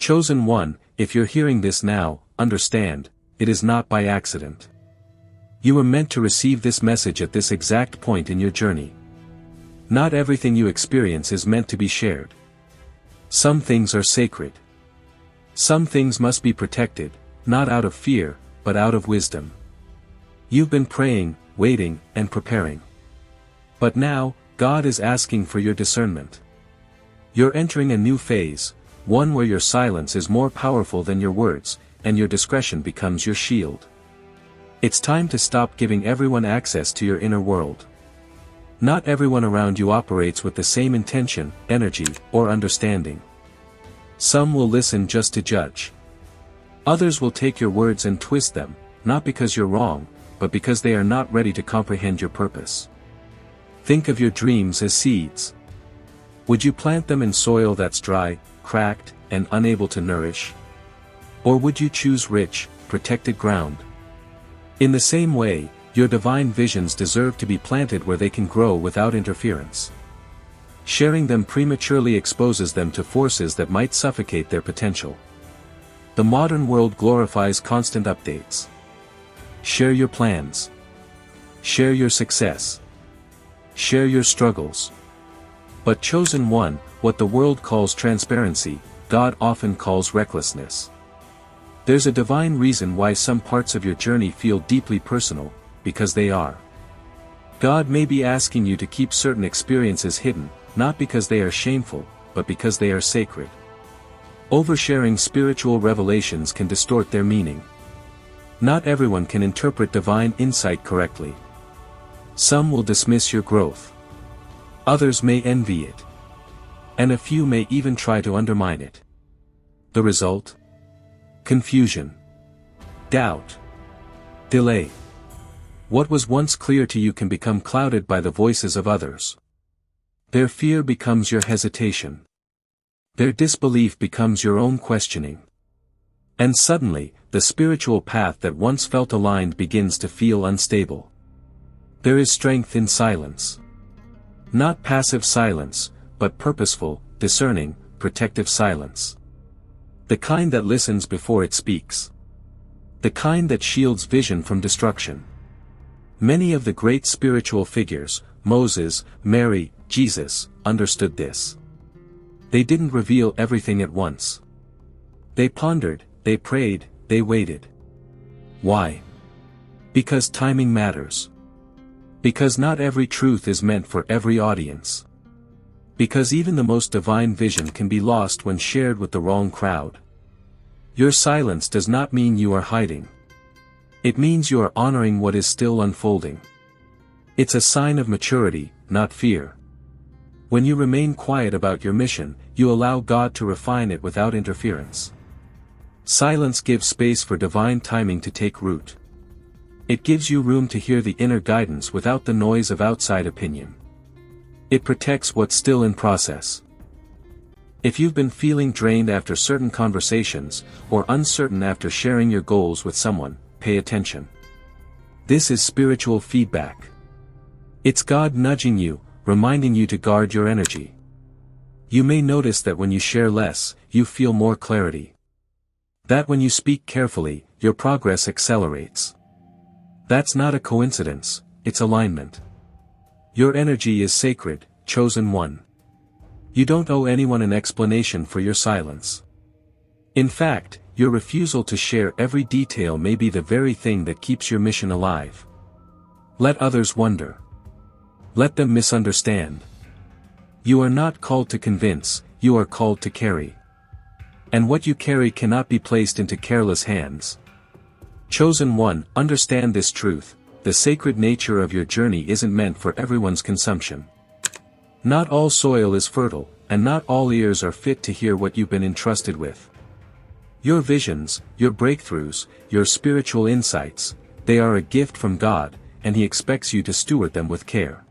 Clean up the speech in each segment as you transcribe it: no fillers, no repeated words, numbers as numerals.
Chosen one, if you're hearing this now, understand, it is not by accident. You were meant to receive this message at this exact point in your journey. Not everything you experience is meant to be shared. Some things are sacred. Some things must be protected, not out of fear, but out of wisdom. You've been praying, waiting, and preparing. But now, God is asking for your discernment. You're entering a new phase, one where your silence is more powerful than your words, and your discretion becomes your shield. It's time to stop giving everyone access to your inner world. Not everyone around you operates with the same intention, energy, or understanding. Some will listen just to judge. Others will take your words and twist them, not because you're wrong, but because they are not ready to comprehend your purpose. Think of your dreams as seeds. Would you plant them in soil that's dry, cracked, and unable to nourish? Or would you choose rich, protected ground? In the same way, your divine visions deserve to be planted where they can grow without interference. Sharing them prematurely exposes them to forces that might suffocate their potential. The modern world glorifies constant updates. Share your plans. Share your success. Share your struggles. But chosen one, what the world calls transparency, God often calls recklessness. There's a divine reason why some parts of your journey feel deeply personal, because they are. God may be asking you to keep certain experiences hidden, not because they are shameful, but because they are sacred. Oversharing spiritual revelations can distort their meaning. Not everyone can interpret divine insight correctly. Some will dismiss your growth. Others may envy it. And a few may even try to undermine it. The result? Confusion. Doubt. Delay. What was once clear to you can become clouded by the voices of others. Their fear becomes your hesitation. Their disbelief becomes your own questioning. And suddenly, the spiritual path that once felt aligned begins to feel unstable. There is strength in silence. Not passive silence, but purposeful, discerning, protective silence. The kind that listens before it speaks. The kind that shields vision from destruction. Many of the great spiritual figures, Moses, Mary, Jesus, understood this. They didn't reveal everything at once. They pondered, they prayed, they waited. Why? Because timing matters. Because not every truth is meant for every audience. Because even the most divine vision can be lost when shared with the wrong crowd. Your silence does not mean you are hiding. It means you are honoring what is still unfolding. It's a sign of maturity, not fear. When you remain quiet about your mission, you allow God to refine it without interference. Silence gives space for divine timing to take root. It gives you room to hear the inner guidance without the noise of outside opinion. It protects what's still in process. If you've been feeling drained after certain conversations, or uncertain after sharing your goals with someone, pay attention. This is spiritual feedback. It's God nudging you, reminding you to guard your energy. You may notice that when you share less, you feel more clarity. That when you speak carefully, your progress accelerates. That's not a coincidence, it's alignment. Your energy is sacred, chosen one. You don't owe anyone an explanation for your silence. In fact, your refusal to share every detail may be the very thing that keeps your mission alive. Let others wonder. Let them misunderstand. You are not called to convince, you are called to carry. And what you carry cannot be placed into careless hands. Chosen one, understand this truth, the sacred nature of your journey isn't meant for everyone's consumption. Not all soil is fertile, and not all ears are fit to hear what you've been entrusted with. Your visions, your breakthroughs, your spiritual insights, they are a gift from God, and He expects you to steward them with care.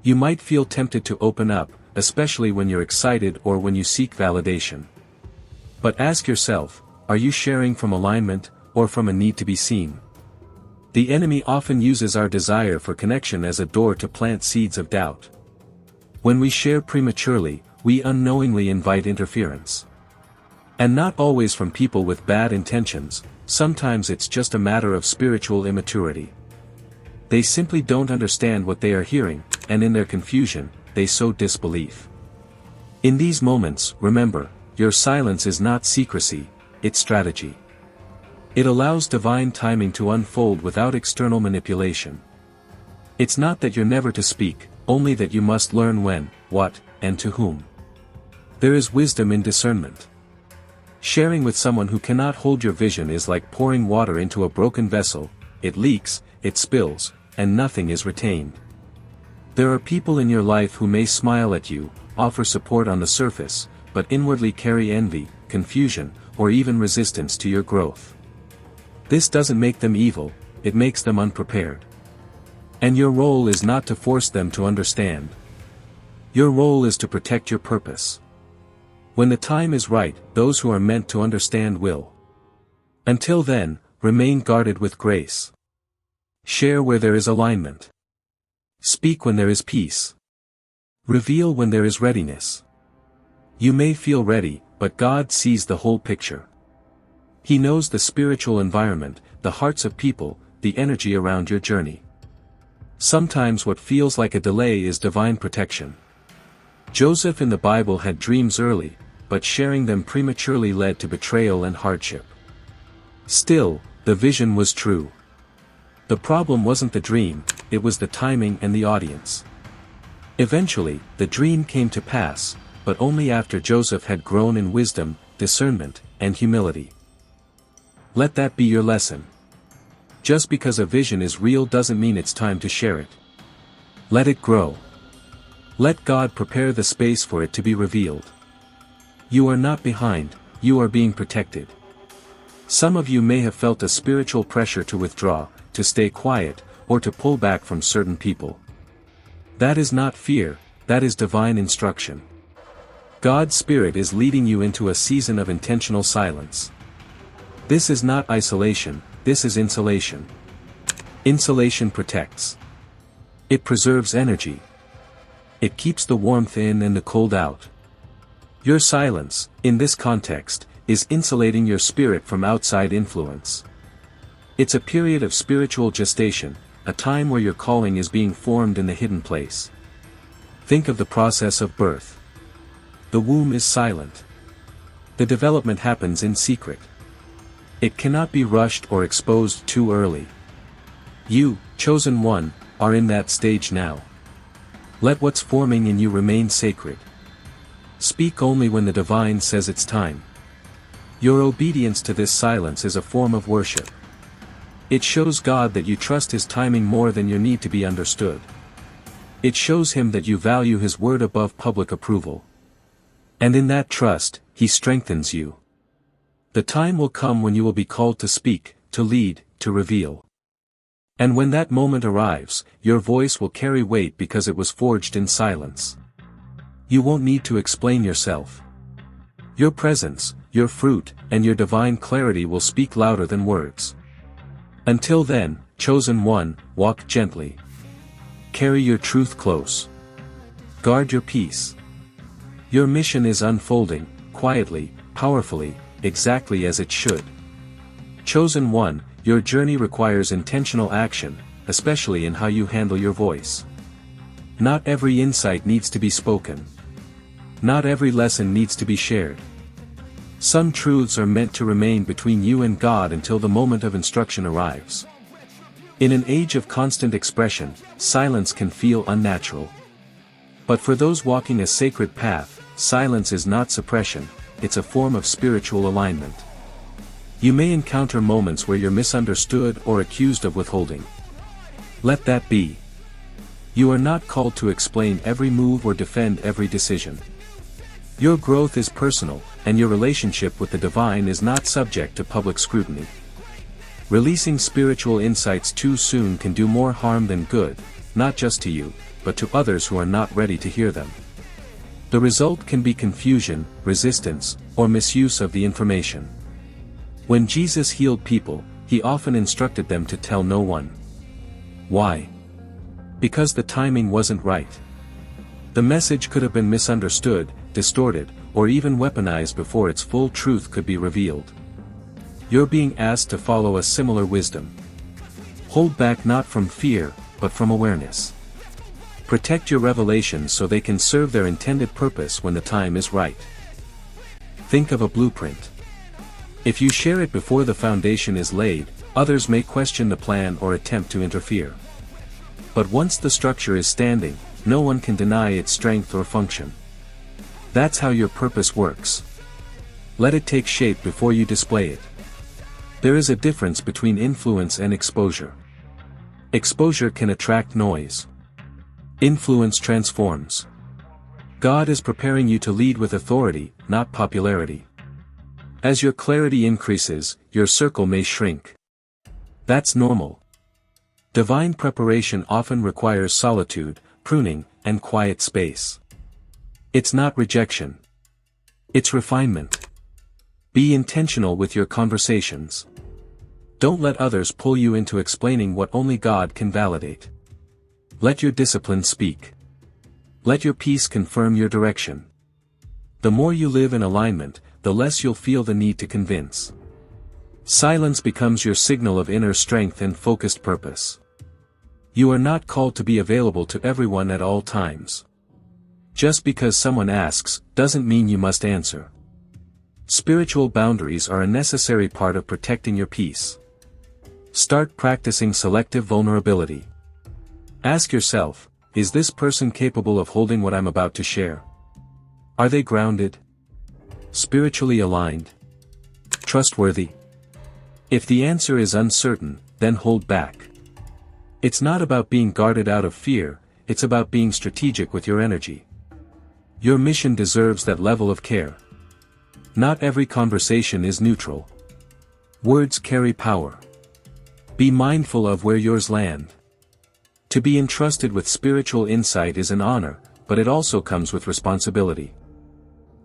You might feel tempted to open up, especially when you're excited or when you seek validation. But ask yourself, are you sharing from alignment, or from a need to be seen? The enemy often uses our desire for connection as a door to plant seeds of doubt. When we share prematurely, we unknowingly invite interference. And not always from people with bad intentions, sometimes it's just a matter of spiritual immaturity. They simply don't understand what they are hearing, and in their confusion, they sow disbelief. In these moments, remember, your silence is not secrecy, it's strategy. It allows divine timing to unfold without external manipulation. It's not that you're never to speak, only that you must learn when, what, and to whom. There is wisdom in discernment. Sharing with someone who cannot hold your vision is like pouring water into a broken vessel, it leaks, it spills, and nothing is retained. There are people in your life who may smile at you, offer support on the surface, but inwardly carry envy, confusion, or even resistance to your growth. This doesn't make them evil, it makes them unprepared. And your role is not to force them to understand. Your role is to protect your purpose. When the time is right, those who are meant to understand will. Until then, remain guarded with grace. Share where there is alignment. Speak when there is peace. Reveal when there is readiness. You may feel ready, but God sees the whole picture. He knows the spiritual environment, the hearts of people, the energy around your journey. Sometimes what feels like a delay is divine protection. Joseph in the Bible had dreams early, but sharing them prematurely led to betrayal and hardship. Still, the vision was true. The problem wasn't the dream, it was the timing and the audience. Eventually, the dream came to pass, but only after Joseph had grown in wisdom, discernment, and humility. Let that be your lesson. Just because a vision is real doesn't mean it's time to share it. Let it grow. Let God prepare the space for it to be revealed. You are not behind, you are being protected. Some of you may have felt a spiritual pressure to withdraw, to stay quiet, or to pull back from certain people. That is not fear, that is divine instruction. God's Spirit is leading you into a season of intentional silence. This is not isolation, this is insulation. Insulation protects. It preserves energy. It keeps the warmth in and the cold out. Your silence, in this context, is insulating your spirit from outside influence. It's a period of spiritual gestation, a time where your calling is being formed in the hidden place. Think of the process of birth. The womb is silent. The development happens in secret. It cannot be rushed or exposed too early. You, chosen one, are in that stage now. Let what's forming in you remain sacred. Speak only when the divine says it's time. Your obedience to this silence is a form of worship. It shows God that you trust His timing more than your need to be understood. It shows Him that you value His word above public approval. And in that trust, He strengthens you. The time will come when you will be called to speak, to lead, to reveal. And when that moment arrives, your voice will carry weight because it was forged in silence. You won't need to explain yourself. Your presence, your fruit, and your divine clarity will speak louder than words. Until then, chosen one, walk gently. Carry your truth close. Guard your peace. Your mission is unfolding, quietly, powerfully, exactly as it should. Chosen one, your journey requires intentional action, especially in how you handle your voice. Not every insight needs to be spoken. Not every lesson needs to be shared. Some truths are meant to remain between you and God until the moment of instruction arrives. In an age of constant expression, silence can feel unnatural. But for those walking a sacred path, silence is not suppression, it's a form of spiritual alignment. You may encounter moments where you're misunderstood or accused of withholding. Let that be. You are not called to explain every move or defend every decision. Your growth is personal, and your relationship with the divine is not subject to public scrutiny. Releasing spiritual insights too soon can do more harm than good, not just to you, but to others who are not ready to hear them. The result can be confusion, resistance, or misuse of the information. When Jesus healed people, He often instructed them to tell no one. Why? Because the timing wasn't right. The message could have been misunderstood, distorted, or even weaponized before its full truth could be revealed. You're being asked to follow a similar wisdom. Hold back not from fear, but from awareness. Protect your revelations so they can serve their intended purpose when the time is right. Think of a blueprint. If you share it before the foundation is laid, others may question the plan or attempt to interfere. But once the structure is standing, no one can deny its strength or function. That's how your purpose works. Let it take shape before you display it. There is a difference between influence and exposure. Exposure can attract noise. Influence transforms. God is preparing you to lead with authority, not popularity. As your clarity increases, your circle may shrink. That's normal. Divine preparation often requires solitude, pruning, and quiet space. It's not rejection. It's refinement. Be intentional with your conversations. Don't let others pull you into explaining what only God can validate. Let your discipline speak. Let your peace confirm your direction. The more you live in alignment, the less you'll feel the need to convince. Silence becomes your signal of inner strength and focused purpose. You are not called to be available to everyone at all times. Just because someone asks, doesn't mean you must answer. Spiritual boundaries are a necessary part of protecting your peace. Start practicing selective vulnerability. Ask yourself, is this person capable of holding what I'm about to share? Are they grounded? Spiritually aligned? Trustworthy? If the answer is uncertain, then hold back. It's not about being guarded out of fear, it's about being strategic with your energy. Your mission deserves that level of care. Not every conversation is neutral. Words carry power. Be mindful of where yours land. To be entrusted with spiritual insight is an honor, but it also comes with responsibility.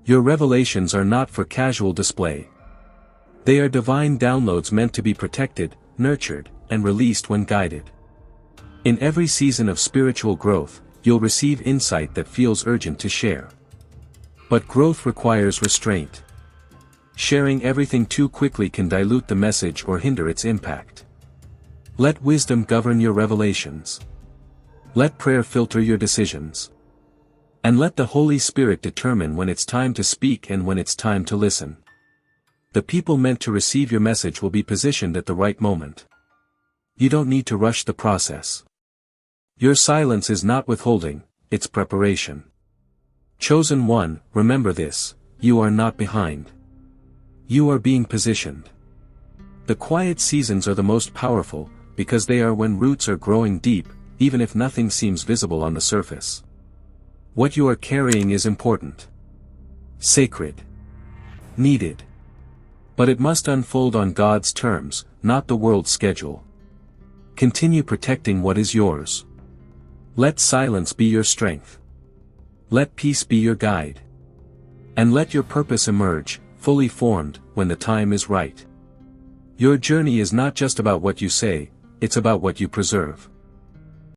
Your revelations are not for casual display. They are divine downloads meant to be protected, nurtured, and released when guided. In every season of spiritual growth, you'll receive insight that feels urgent to share. But growth requires restraint. Sharing everything too quickly can dilute the message or hinder its impact. Let wisdom govern your revelations. Let prayer filter your decisions. And let the Holy Spirit determine when it's time to speak and when it's time to listen. The people meant to receive your message will be positioned at the right moment. You don't need to rush the process. Your silence is not withholding, it's preparation. Chosen one, remember this, you are not behind. You are being positioned. The quiet seasons are the most powerful, because they are when roots are growing deep, even if nothing seems visible on the surface. What you are carrying is important. Sacred. Needed. But it must unfold on God's terms, not the world's schedule. Continue protecting what is yours. Let silence be your strength. Let peace be your guide. And let your purpose emerge, fully formed, when the time is right. Your journey is not just about what you say, it's about what you preserve.